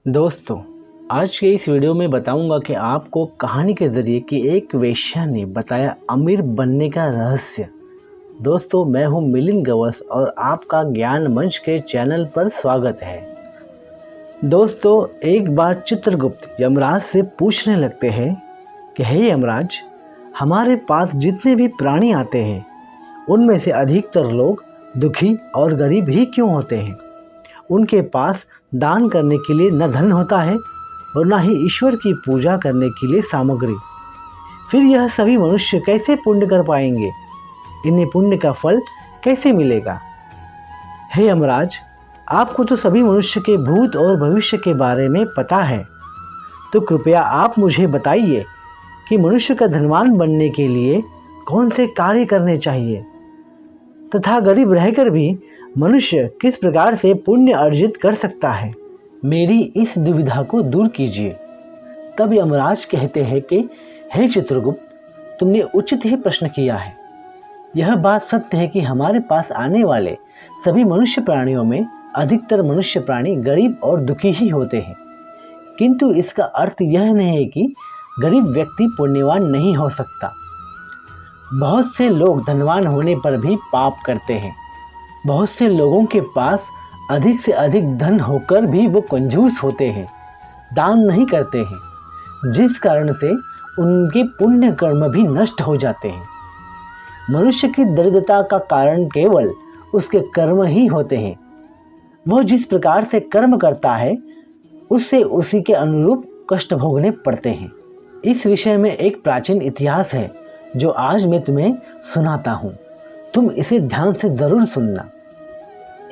दोस्तों, आज के इस वीडियो में बताऊंगा कि आपको कहानी के ज़रिए कि एक वेश्या ने बताया अमीर बनने का रहस्य। दोस्तों, मैं हूं मिलिंद गवस और आपका ज्ञान मंच के चैनल पर स्वागत है। दोस्तों, एक बार चित्रगुप्त यमराज से पूछने लगते हैं कि हे यमराज, हमारे पास जितने भी प्राणी आते हैं उनमें से अधिकतर लोग दुखी और गरीब ही क्यों होते हैं? उनके पास दान करने के लिए न धन होता है और न ही ईश्वर की पूजा करने के लिए सामग्री। फिर यह सभी मनुष्य कैसे पुण्य कर पाएंगे? इन्हें पुण्य का फल कैसे मिलेगा? हे यमराज, आपको तो सभी मनुष्य के भूत और भविष्य के बारे में पता है, तो कृपया आप मुझे बताइए कि मनुष्य का धनवान बनने के लिए कौन से कार्य करने चाहिए तथा गरीब रहकर भी मनुष्य किस प्रकार से पुण्य अर्जित कर सकता है। मेरी इस दुविधा को दूर कीजिए। तब यमराज कहते हैं कि हे चित्रगुप्त, तुमने उचित ही प्रश्न किया है। यह बात सत्य है कि हमारे पास आने वाले सभी मनुष्य प्राणियों में अधिकतर मनुष्य प्राणी गरीब और दुखी ही होते हैं, किंतु इसका अर्थ यह नहीं है कि गरीब व्यक्ति पुण्यवान नहीं हो सकता। बहुत से लोग धनवान होने पर भी पाप करते हैं। बहुत से लोगों के पास अधिक से अधिक धन होकर भी वो कंजूस होते हैं, दान नहीं करते हैं, जिस कारण से उनके पुण्य कर्म भी नष्ट हो जाते हैं। मनुष्य की दरिद्रता का कारण केवल उसके कर्म ही होते हैं। वह जिस प्रकार से कर्म करता है उससे उसी के अनुरूप कष्ट भोगने पड़ते हैं। इस विषय में एक प्राचीन इतिहास है जो आज मैं तुम्हें सुनाता हूँ। तुम इसे ध्यान से जरूर सुनना।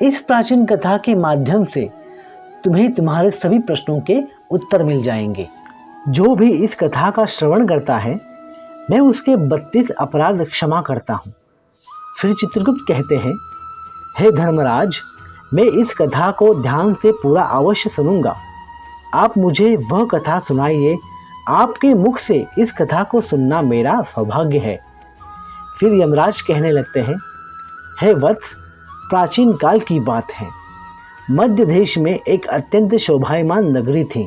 इस प्राचीन कथा के माध्यम से तुम्हें तुम्हारे सभी प्रश्नों के उत्तर मिल जाएंगे। जो भी इस कथा का श्रवण करता है, मैं उसके 32 अपराध क्षमा करता हूँ। फिर चित्रगुप्त कहते हैं, हे धर्मराज, मैं इस कथा को ध्यान से पूरा अवश्य सुनूंगा। आप मुझे वह कथा सुनाइए। आपके मुख से इस कथा को सुनना मेरा सौभाग्य है। फिर यमराज कहने लगते हैं, हे वत्स, प्राचीन काल की बात है। मध्य देश में एक अत्यंत शोभायमान नगरी थी।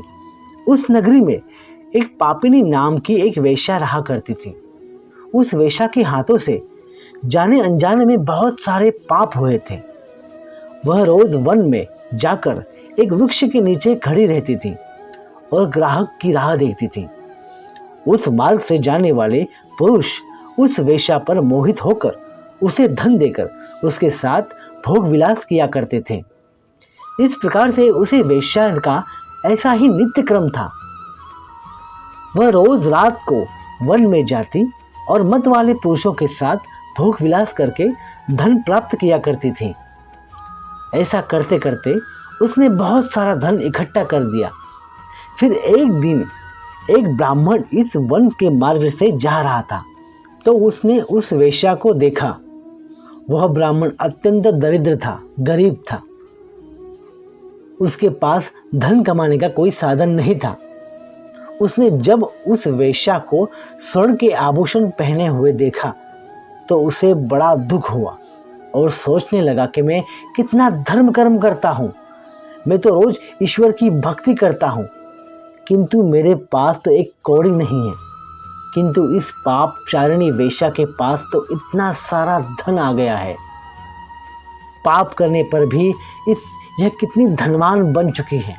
उस नगरी में एक पापिनी नाम की एक वेश्या रहा करती थी। उस वेश्या के हाथों से जाने अनजाने में बहुत सारे पाप हुए थे। वह रोज वन में जाकर एक वृक्ष के नीचे खड़ी रहती थी और ग्राहक की राह देखती थी। उस मार्ग से जाने वाले पुरुष उस वेश्या पर मोहित होकर उसे धन देकर उसके साथ भोग विलास किया करते थे। इस प्रकार से उसे वेश्या का ऐसा ही नित्य क्रम था। वह रोज रात को वन में जाती और मत वाले पुरुषों के साथ भोग विलास करके धन प्राप्त किया करती थी। ऐसा करते करते उसने बहुत सारा धन इकट्ठा कर दिया। फिर एक दिन एक ब्राह्मण इस वन के मार्ग से जा रहा था, तो उसने उस वेश्या को देखा। वह ब्राह्मण अत्यंत दरिद्र था, गरीब था। उसके पास धन कमाने का कोई साधन नहीं था। उसने जब उस वेश्या को स्वर्ण के आभूषण पहने हुए देखा तो उसे बड़ा दुख हुआ और सोचने लगा कि मैं कितना धर्म कर्म करता हूँ। मैं तो रोज ईश्वर की भक्ति करता हूँ, किंतु मेरे पास तो एक कौड़ी नहीं है। किंतु इस पाप चारिणी वेश्या के पास तो इतना सारा धन आ गया है। पाप करने पर भी यह कितनी धनवान बन चुकी है।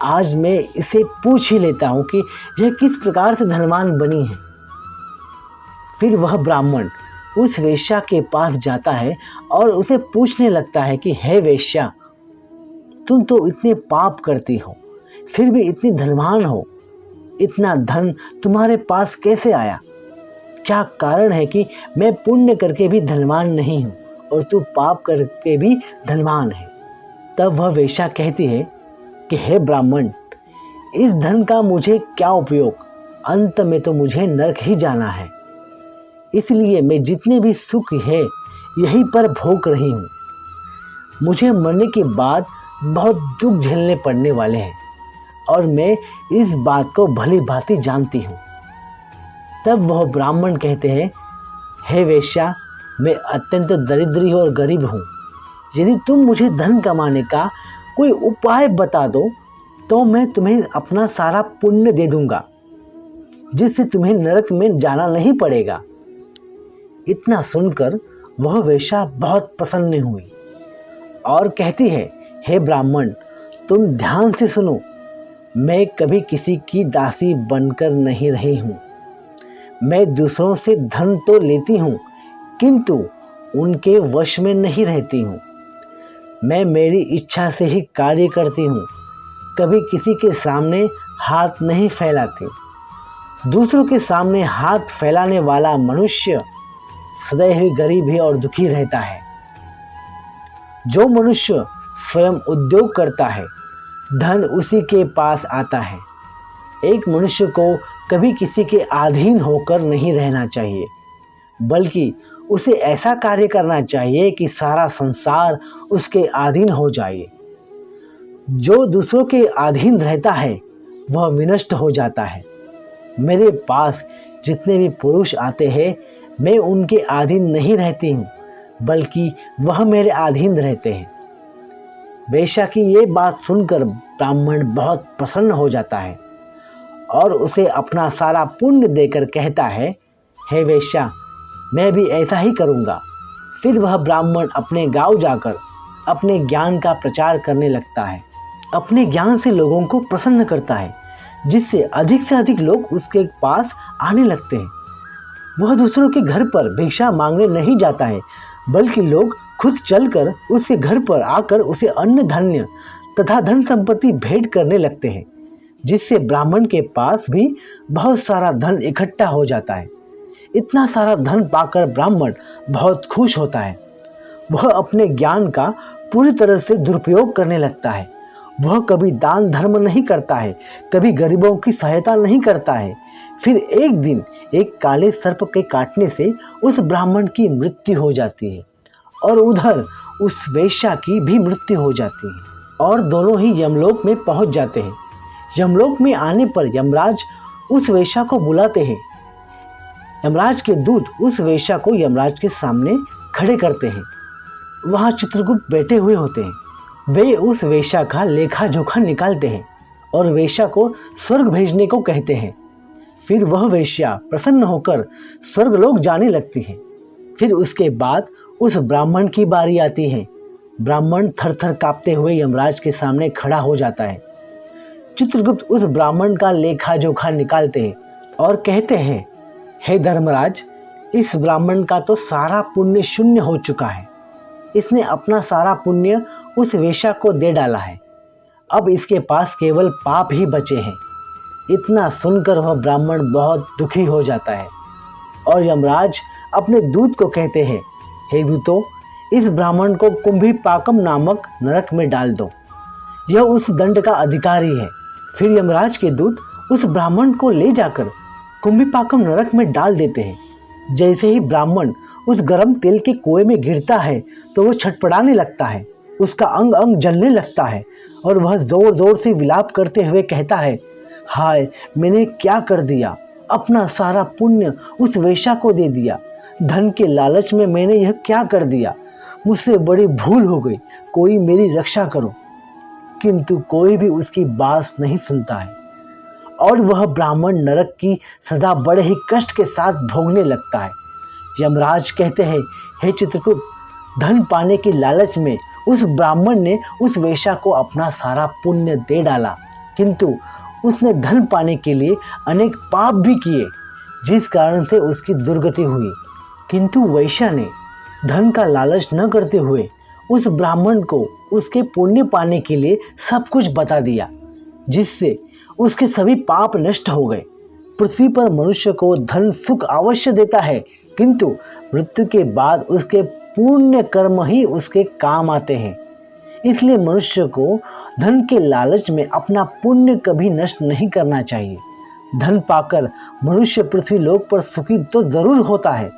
आज मैं इसे पूछ ही लेता हूँ कि यह किस प्रकार से धनवान बनी है। फिर वह ब्राह्मण उस वेश्या के पास जाता है और उसे पूछने लगता है कि हे वेश्या, तुम तो इतने पाप करती हो, फिर भी इतनी धनवान हो। इतना धन तुम्हारे पास कैसे आया? क्या कारण है कि मैं पुण्य करके भी धनवान नहीं हूँ और तू पाप करके भी धनवान है? तब वह वेश्या कहती है कि हे ब्राह्मण, इस धन का मुझे क्या उपयोग? अंत में तो मुझे नरक ही जाना है। इसलिए मैं जितने भी सुख है यहीं पर भोग रही हूँ। मुझे मरने के बाद बहुत दुख झेलने पड़ने वाले हैं और मैं इस बात को भली भांति जानती हूँ। तब वह ब्राह्मण कहते हैं, हे वेश्या, मैं अत्यंत दरिद्री और गरीब हूँ। यदि तुम मुझे धन कमाने का कोई उपाय बता दो तो मैं तुम्हें अपना सारा पुण्य दे दूंगा, जिससे तुम्हें नरक में जाना नहीं पड़ेगा। इतना सुनकर वह वेश्या बहुत प्रसन्न हुई और कहती है, हे ब्राह्मण, तुम ध्यान से सुनो, मैं कभी किसी की दासी बनकर नहीं रही हूँ। मैं दूसरों से धन तो लेती हूँ, किंतु उनके वश में नहीं रहती हूँ। मैं मेरी इच्छा से ही कार्य करती हूँ, कभी किसी के सामने हाथ नहीं फैलाती। दूसरों के सामने हाथ फैलाने वाला मनुष्य सदैव ही गरीब ही और दुखी रहता है। जो मनुष्य स्वयं उद्योग करता है, धन उसी के पास आता है। एक मनुष्य को कभी किसी के अधीन होकर नहीं रहना चाहिए, बल्कि उसे ऐसा कार्य करना चाहिए कि सारा संसार उसके अधीन हो जाए। जो दूसरों के अधीन रहता है वह विनष्ट हो जाता है। मेरे पास जितने भी पुरुष आते हैं, मैं उनके अधीन नहीं रहती हूँ, बल्कि वह मेरे अधीन रहते हैं। वेश्या की ये बात सुनकर ब्राह्मण बहुत प्रसन्न हो जाता है और उसे अपना सारा पुण्य देकर कहता है, हे वेश्या, मैं भी ऐसा ही करूँगा। फिर वह ब्राह्मण अपने गांव जाकर अपने ज्ञान का प्रचार करने लगता है। अपने ज्ञान से लोगों को प्रसन्न करता है, जिससे अधिक से अधिक लोग उसके पास आने लगते हैं। वह दूसरों के घर पर भिक्षा मांगने नहीं जाता है, बल्कि लोग खुद चलकर उसके घर पर आकर उसे अन्न धान्य तथा धन संपत्ति भेंट करने लगते हैं, जिससे ब्राह्मण के पास भी बहुत सारा धन इकट्ठा हो जाता है। इतना सारा धन पाकर ब्राह्मण बहुत खुश होता है। वह अपने ज्ञान का पूरी तरह से दुरुपयोग करने लगता है। वह कभी दान धर्म नहीं करता है, कभी गरीबों की सहायता नहीं करता है। फिर एक दिन एक काले सर्प के काटने से उस ब्राह्मण की मृत्यु हो जाती है और उधर उस वेश्या की भी मृत्यु हो जाती है और दोनों ही यमलोक में पहुंच जाते हैं। यमलोक में आने पर यमराज उस वेश्या को बुलाते हैं। यमराज के दूत उस वेश्या को यमराज के सामने खड़े करते हैं। वहाँ चित्रगुप्त बैठे हुए होते हैं। वे उस वेश्या का लेखा जोखा निकालते हैं और वेश्या को स्वर्ग भेजने को कहते हैं। फिर वह वेश्या प्रसन्न होकर स्वर्गलोक जाने लगती है। फिर उसके बाद उस ब्राह्मण की बारी आती है। ब्राह्मण थर-थर कांपते हुए यमराज के सामने खड़ा हो जाता है। चित्रगुप्त उस ब्राह्मण का लेखा जोखा निकालते हैं और कहते हैं, हे धर्मराज, इस ब्राह्मण का तो सारा पुण्य शून्य हो चुका है। इसने अपना सारा पुण्य उस वेश्या को दे डाला है। अब इसके पास केवल पाप ही बचे हैं। इतना सुनकर वह ब्राह्मण बहुत दुखी हो जाता है और यमराज अपने दूत को कहते हैं, हे दूतों, इस ब्राह्मण को कुंभीपाकम नामक नरक में डाल दो। यह उस दंड का अधिकारी है। फिर यमराज के दूत उस ब्राह्मण को ले जाकर कुंभीपाकम नरक में डाल देते हैं। जैसे ही ब्राह्मण उस गर्म तेल के कुएं में गिरता है तो वह छटपटाने लगता है, उसका अंग अंग जलने लगता है और वह जोर जोर से विलाप करते हुए कहता है, हाय, मैंने क्या कर दिया, अपना सारा पुण्य उस वेश्या को दे दिया। धन के लालच में मैंने यह क्या कर दिया, मुझसे बड़ी भूल हो गई, कोई मेरी रक्षा करो। किंतु कोई भी उसकी बात नहीं सुनता है और वह ब्राह्मण नरक की सदा बड़े ही कष्ट के साथ भोगने लगता है। यमराज कहते हैं, हे चित्रकूट, धन पाने की लालच में उस ब्राह्मण ने उस वेश्या को अपना सारा पुण्य दे डाला, किंतु उसने धन पाने के लिए अनेक पाप भी किए, जिस कारण से उसकी दुर्गति हुई। किंतु वेश्या ने धन का लालच न करते हुए उस ब्राह्मण को उसके पुण्य पाने के लिए सब कुछ बता दिया, जिससे उसके सभी पाप नष्ट हो गए। पृथ्वी पर मनुष्य को धन सुख अवश्य देता है, किंतु मृत्यु के बाद उसके पुण्य कर्म ही उसके काम आते हैं। इसलिए मनुष्य को धन के लालच में अपना पुण्य कभी नष्ट नहीं करना चाहिए। धन पाकर मनुष्य पृथ्वी लोक पर सुखी तो जरूर होता है,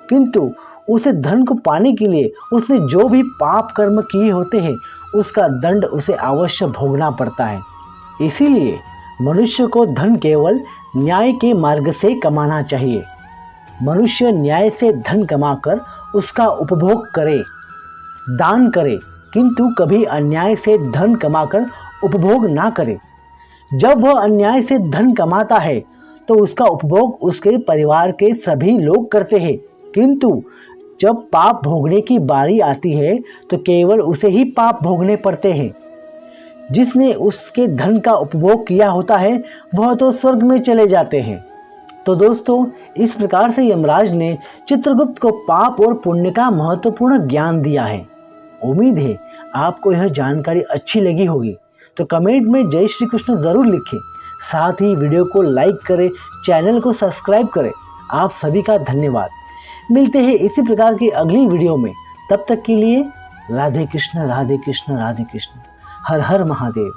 किंतु उसे धन को पाने के लिए उसने जो भी पाप कर्म किए होते हैं उसका दंड उसे अवश्य भोगना पड़ता है। इसीलिए मनुष्य को धन केवल न्याय के मार्ग से कमाना चाहिए। मनुष्य न्याय से धन कमाकर उसका उपभोग करे, दान करे, किंतु कभी अन्याय से धन कमाकर उपभोग ना करे। जब वह अन्याय से धन कमाता है तो उसका उपभोग उसके परिवार के सभी लोग करते हैं, किंतु जब पाप भोगने की बारी आती है तो केवल उसे ही पाप भोगने पड़ते हैं। जिसने उसके धन का उपभोग किया होता है वह तो स्वर्ग में चले जाते हैं। तो दोस्तों, इस प्रकार से यमराज ने चित्रगुप्त को पाप और पुण्य का महत्वपूर्ण ज्ञान दिया है। उम्मीद है आपको यह जानकारी अच्छी लगी होगी, तो कमेंट में जय श्री कृष्ण जरूर लिखें। साथ ही वीडियो को लाइक करें, चैनल को सब्सक्राइब करें। आप सभी का धन्यवाद। मिलते हैं इसी प्रकार की अगली वीडियो में। तब तक के लिए राधे कृष्ण राधे कृष्ण राधे कृष्ण। हर हर महादेव।